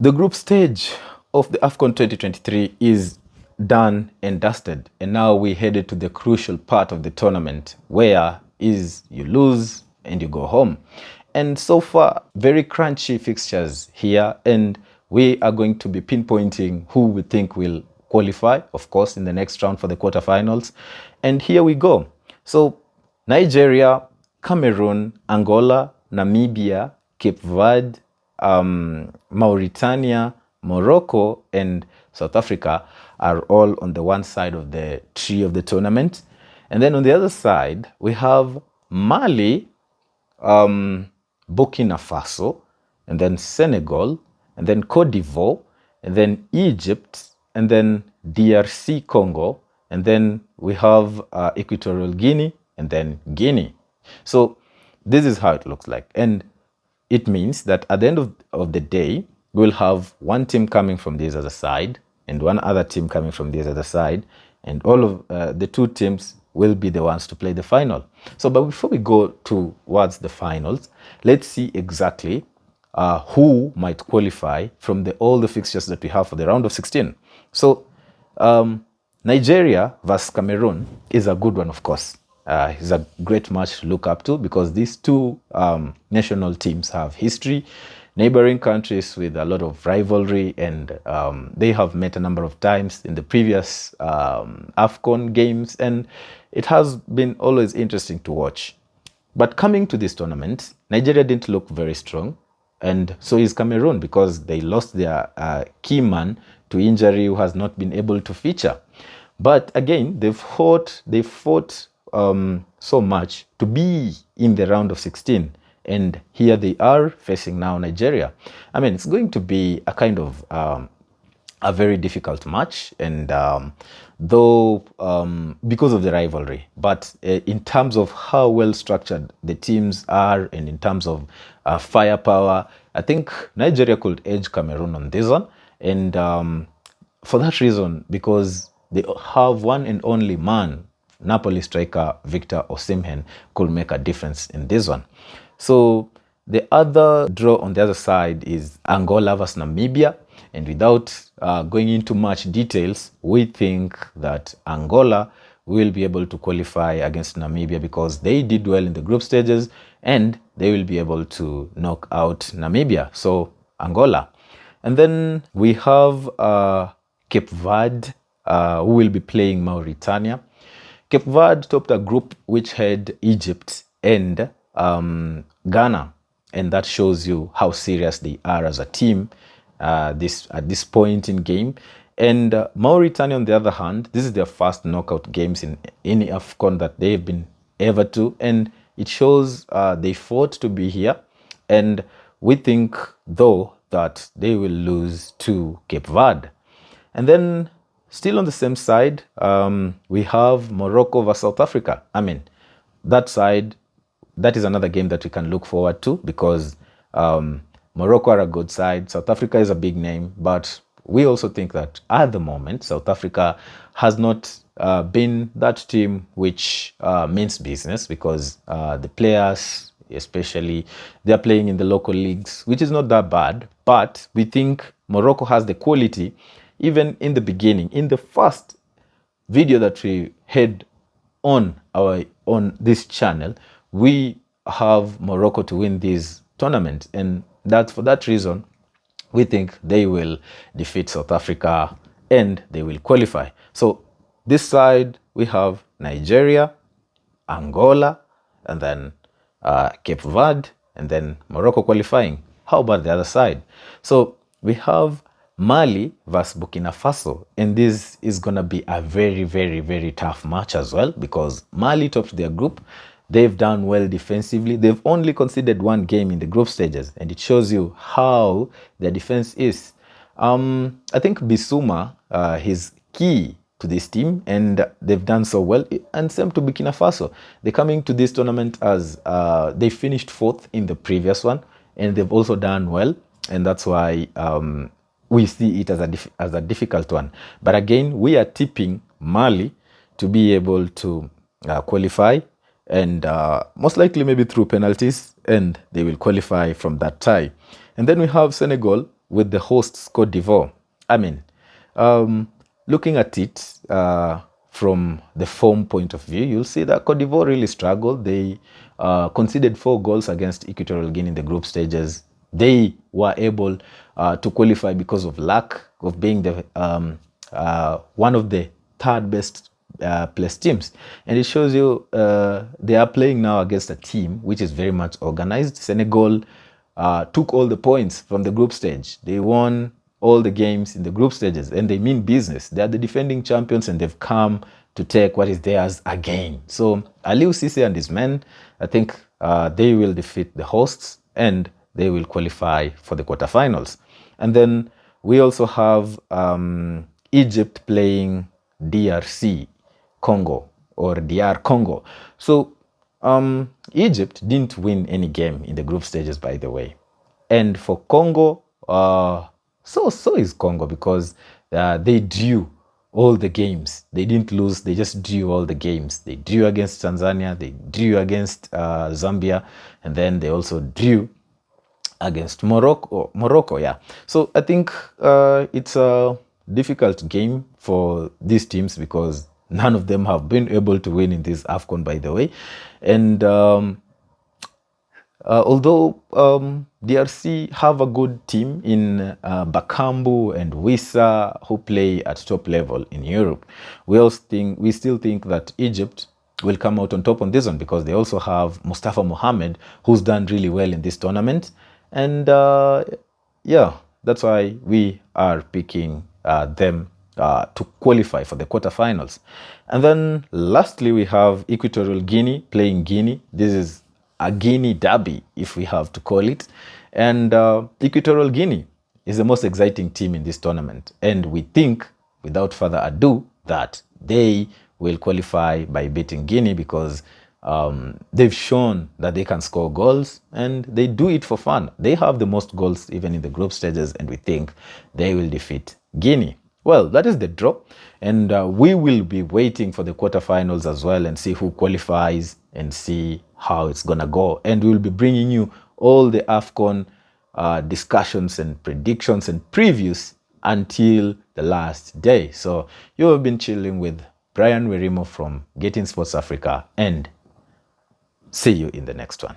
The group stage of the Afcon 2023 is done and dusted, and now we headed to the crucial part of the tournament where is you lose and you go home. And so far, very crunchy fixtures here, and we are going to be pinpointing who we think will qualify, of course, in the next round for the quarterfinals. And here we go. So Nigeria, Cameroon, Angola, Namibia, Cape Verde, Mauritania, Morocco, and South Africa are all on the one side of the tree of the tournament. And then on the other side, we have Mali, Burkina Faso, and then Senegal, and then Cote d'Ivoire, and then Egypt, and then DRC Congo, and then we have Equatorial Guinea, and then Guinea. So this is how it looks like. And it means that at the end of the day, we'll have one team coming from this other side and one other team coming from this other side, and all of the two teams will be the ones to play the final. So, but before we go towards the finals, let's see exactly who might qualify from all the fixtures that we have for the round of 16. So, Nigeria versus Cameroon is a good one, of course. It's a great match to look up to because these two national teams have history, neighboring countries with a lot of rivalry, and they have met a number of times in the previous Afcon games, and it has been always interesting to watch. But coming to this tournament, Nigeria didn't look very strong, and so is Cameroon because they lost their key man to injury who has not been able to feature. But again, they fought so much to be in the round of 16, and here they are facing now Nigeria. I mean, it's going to be a kind of a very difficult match, and because of the rivalry, but in terms of how well structured the teams are and in terms of firepower, I think Nigeria could edge Cameroon on this one. And for that reason, because they have one and only man, Napoli striker Victor Osimhen, could make a difference in this one. So the other draw on the other side is Angola versus Namibia. And without going into much details, we think that Angola will be able to qualify against Namibia because they did well in the group stages and they will be able to knock out Namibia. So Angola. And then we have Cape Verde, who will be playing Mauritania. Cape Verde topped a group which had Egypt and Ghana, and that shows you how serious they are as a team at this point in game. And Mauritania, on the other hand, this is their first knockout games in any Afcon that they've been ever to, and it shows they fought to be here. And we think, though, that they will lose to Cape Verde. And then still on the same side, we have Morocco versus South Africa. I mean, that side, that is another game that we can look forward to because Morocco are a good side. South Africa is a big name, but we also think that at the moment, South Africa has not been that team which means business because the players, especially, they're playing in the local leagues, which is not that bad. But we think Morocco has the quality. Even in the beginning, in the first video that we had on this channel, we have Morocco to win this tournament, and that's for that reason we think they will defeat South Africa and they will qualify. So this side we have Nigeria, Angola, and then Cape Verde, and then Morocco qualifying. How about the other side? So we have Mali versus Burkina Faso, and this is going to be a very, very, very tough match as well because Mali topped their group. They've done well defensively. They've only conceded one game in the group stages, and it shows you how their defense is. I think Bissouma is key to this team, and they've done so well. And same to Burkina Faso. They're coming to this tournament as they finished 4th in the previous one, and they've also done well, and that's why we see it as a difficult one. But again, we are tipping Mali to be able to qualify, and most likely maybe through penalties, and they will qualify from that tie. And then we have Senegal with the hosts Cote d'Ivoire. I mean, looking at it from the form point of view, you'll see that Cote d'Ivoire really struggled. They conceded 4 goals against Equatorial Guinea in the group stages. They were able to qualify because of luck of being the one of the third best placed teams. And it shows you they are playing now against a team which is very much organized. Senegal took all the points from the group stage. They won all the games in the group stages, and they mean business. They are the defending champions, and they've come to take what is theirs again. So Aliou Cisse and his men, I think they will defeat the hosts, and they will qualify for the quarterfinals. And then we also have Egypt playing DRC Congo, or DR Congo. So Egypt didn't win any game in the group stages, by the way. And for Congo, so is Congo, because they drew all the games. They didn't lose, they just drew all the games. They drew against Tanzania, they drew against Zambia, and then they also drew against Morocco, yeah. So I think it's a difficult game for these teams because none of them have been able to win in this Afcon, by the way. And although DRC have a good team in Bakambu and Wissa, who play at top level in Europe, we still think that Egypt will come out on top on this one because they also have Mustafa Mohamed, who's done really well in this tournament. And yeah, that's why we are picking them to qualify for the quarterfinals. And then lastly, we have Equatorial Guinea playing Guinea. This is a Guinea derby, if we have to call it. And Equatorial Guinea is the most exciting team in this tournament. And we think, without further ado, that they will qualify by beating Guinea because they've shown that they can score goals, and they do it for fun. They have the most goals even in the group stages, and we think they will defeat Guinea. Well, that is the draw, and we will be waiting for the quarterfinals as well and see who qualifies and see how it's gonna go. And we'll be bringing you all the Afcon discussions and predictions and previews until the last day. So you have been chilling with Brian Werimo from Getting Sports Africa, and see you in the next one.